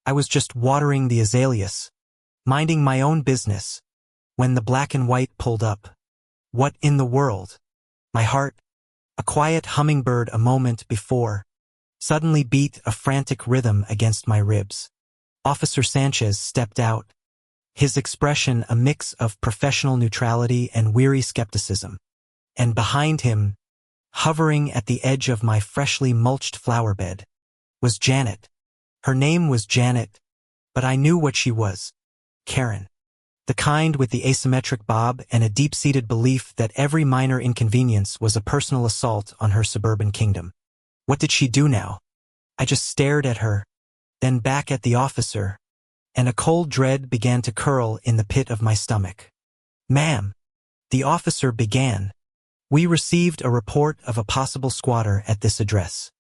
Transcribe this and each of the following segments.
I was just watering the azaleas, minding my own business, when the black and white pulled up. What in the world? My heart, a quiet hummingbird a moment before, suddenly beat a frantic rhythm against my ribs. Officer Sanchez stepped out, his expression a mix of professional neutrality and weary skepticism. And behind him, hovering at the edge of my freshly mulched flower bed, was Janet. Her name was Janet, but I knew what she was. Karen. The kind with the asymmetric bob and a deep-seated belief that every minor inconvenience was a personal assault on her suburban kingdom. What did she do now? I just stared at her, then back at the officer, and a cold dread began to curl in the pit of my stomach. "Ma'am," the officer began, "we received a report of a possible squatter at this address."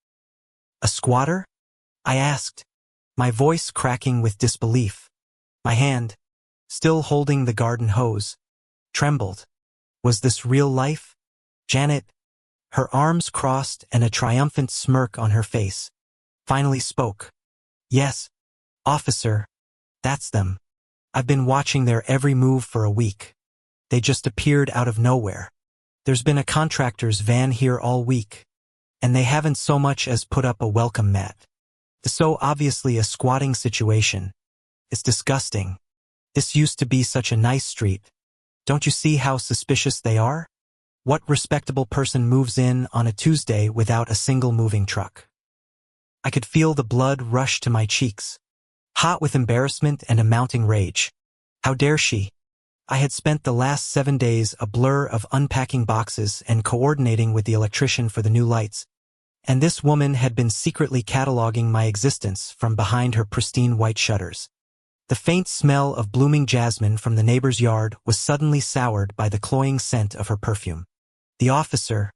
"A squatter?" I asked, my voice cracking with disbelief. My hand, still holding the garden hose, trembled. Was this real life? Janet, her arms crossed and a triumphant smirk on her face, finally spoke. "Yes, officer, that's them. I've been watching their every move for a week. They just appeared out of nowhere. There's been a contractor's van here all week, and they haven't so much as put up a welcome mat. It's so obviously a squatting situation. It's disgusting. This used to be such a nice street. Don't you see how suspicious they are? What respectable person moves in on a Tuesday without a single moving truck?" I could feel the blood rush to my cheeks, hot with embarrassment and a mounting rage. How dare she? I had spent the last 7 days a blur of unpacking boxes and coordinating with the electrician for the new lights, and this woman had been secretly cataloging my existence from behind her pristine white shutters. The faint smell of blooming jasmine from the neighbor's yard was suddenly soured by the cloying scent of her perfume. The officer,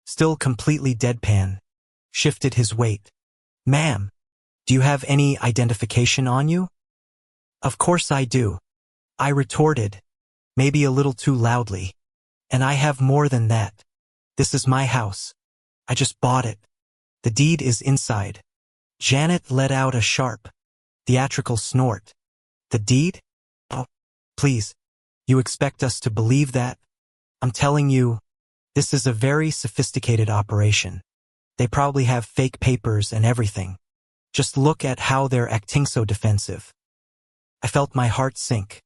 still completely deadpan, shifted his weight. "Ma'am, do you have any identification on you?" "Of course I do," I retorted, maybe a little too loudly. "And I have more than that. This is my house. I just bought it. The deed is inside." Janet let out a sharp, theatrical snort. "The deed? Oh, please. You expect us to believe that? I'm telling you, this is a very sophisticated operation. They probably have fake papers and everything. Just look at how they're acting so defensive." I felt my heart sink.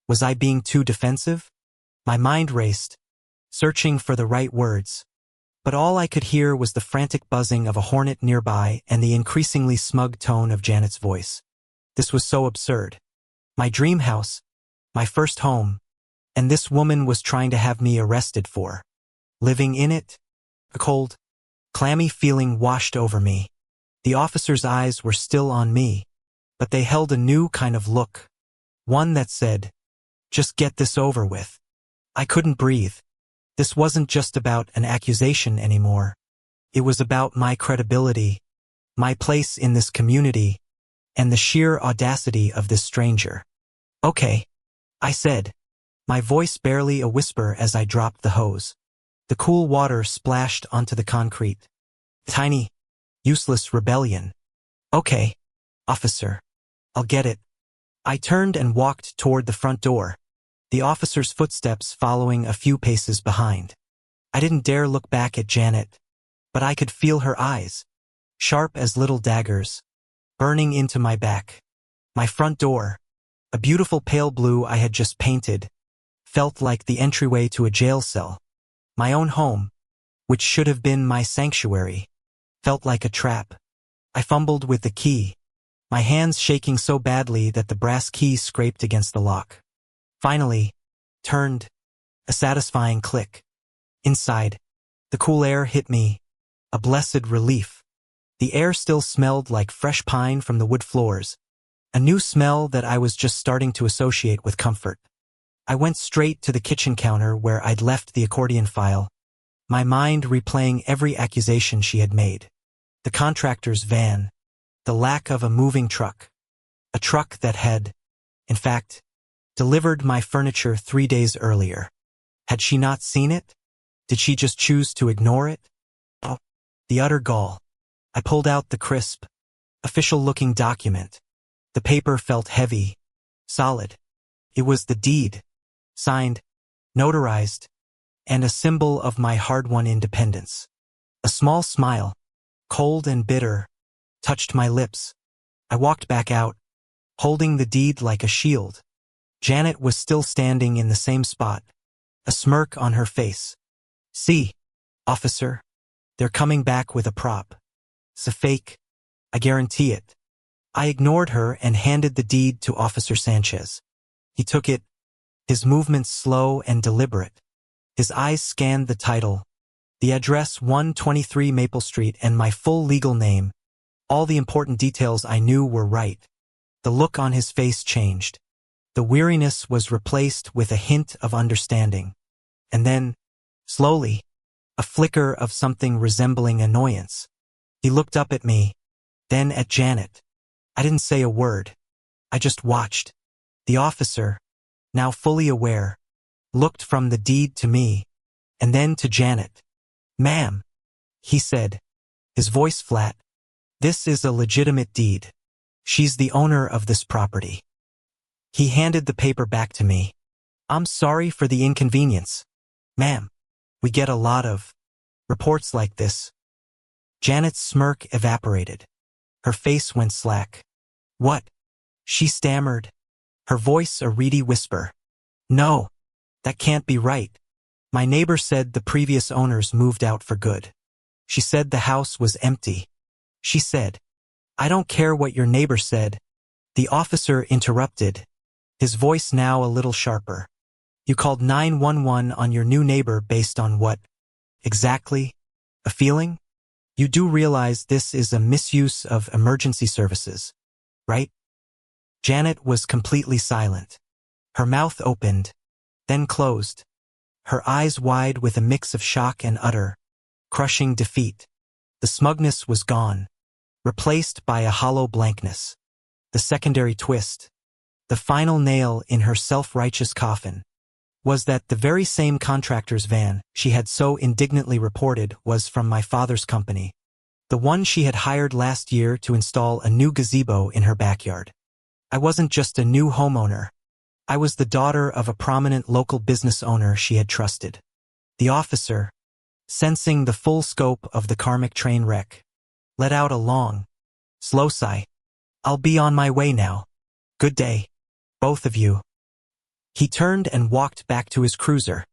Was I being too defensive? My mind raced, searching for the right words. But all I could hear was the frantic buzzing of a hornet nearby and the increasingly smug tone of Janet's voice. This was so absurd. My dream house, my first home, and this woman was trying to have me arrested for living in it? A cold, clammy feeling washed over me. The officer's eyes were still on me, but they held a new kind of look, one that said, "Just get this over with." I couldn't breathe. This wasn't just about an accusation anymore. It was about my credibility, my place in this community, and the sheer audacity of this stranger. "Okay," I said, my voice barely a whisper as I dropped the hose. The cool water splashed onto the concrete. Tiny, useless rebellion. "Okay, officer. I'll get it." I turned and walked toward the front door, the officer's footsteps following a few paces behind. I didn't dare look back at Janet, but I could feel her eyes, sharp as little daggers, burning into my back. My front door, a beautiful pale blue I had just painted, felt like the entryway to a jail cell. My own home, which should have been my sanctuary, felt like a trap. I fumbled with the key, my hands shaking so badly that the brass key scraped against the lock. Finally, turned, a satisfying click. Inside, the cool air hit me, a blessed relief. The air still smelled like fresh pine from the wood floors, a new smell that I was just starting to associate with comfort. I went straight to the kitchen counter where I'd left the accordion file, my mind replaying every accusation she had made. The contractor's van, the lack of a moving truck, a truck that had, in fact, delivered my furniture 3 days earlier. Had she not seen it? Did she just choose to ignore it? Oh, the utter gall. I pulled out the crisp, official-looking document, The paper felt heavy, solid. It was the deed, signed, notarized, and a symbol of my hard-won independence. A small smile, cold and bitter, touched my lips. I walked back out, holding the deed like a shield. Janet was still standing in the same spot, a smirk on her face. "See, officer, they're coming back with a prop. It's a fake, I guarantee it." I ignored her and handed the deed to Officer Sanchez. He took it, his movements slow and deliberate. His eyes scanned the title, the address 123 Maple Street, and my full legal name. All the important details I knew were right. The look on his face changed. The weariness was replaced with a hint of understanding. And then, slowly, a flicker of something resembling annoyance. He looked up at me, then at Janet. I didn't say a word. I just watched. The officer, now fully aware, looked from the deed to me, and then to Janet. "Ma'am," he said, his voice flat, "this is a legitimate deed. She's the owner of this property." He handed the paper back to me. "I'm sorry for the inconvenience, ma'am. We get a lot of reports like this." Janet's smirk evaporated. Her face went slack. "What?" she stammered, her voice a reedy whisper. "No, that can't be right. My neighbor said the previous owners moved out for good. She said the house was empty." She said, "I don't care what your neighbor said." The officer interrupted, his voice now a little sharper. "You called 911 on your new neighbor based on what? Exactly? A feeling? You do realize this is a misuse of emergency services, right?" Janet was completely silent. Her mouth opened, then closed, her eyes wide with a mix of shock and utter, crushing defeat. The smugness was gone, replaced by a hollow blankness. The secondary twist, the final nail in her self-righteous coffin, was that the very same contractor's van she had so indignantly reported was from my father's company, the one she had hired last year to install a new gazebo in her backyard. I wasn't just a new homeowner. I was the daughter of a prominent local business owner she had trusted. The officer, sensing the full scope of the karmic train wreck, let out a long, slow sigh. "I'll be on my way now. Good day, both of you." He turned and walked back to his cruiser,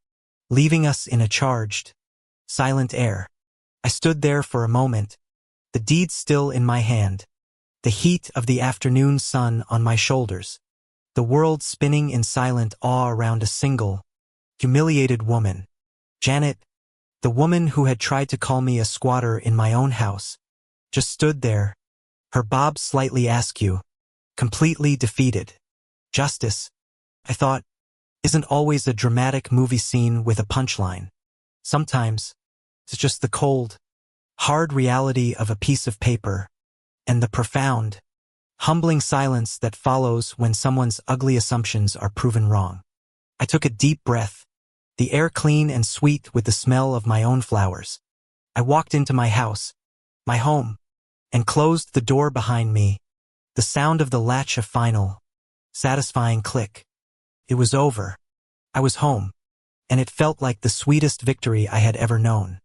leaving us in a charged, silent air. I stood there for a moment, the deed still in my hand, the heat of the afternoon sun on my shoulders, the world spinning in silent awe around a single, humiliated woman. Janet, the woman who had tried to call me a squatter in my own house, just stood there, her bob slightly askew, completely defeated. Justice, I thought, isn't always a dramatic movie scene with a punchline. Sometimes, it's just the cold, hard reality of a piece of paper, and the profound, humbling silence that follows when someone's ugly assumptions are proven wrong. I took a deep breath, the air clean and sweet with the smell of my own flowers. I walked into my house, my home, and closed the door behind me, the sound of the latch a final, satisfying click. It was over. I was home, and it felt like the sweetest victory I had ever known.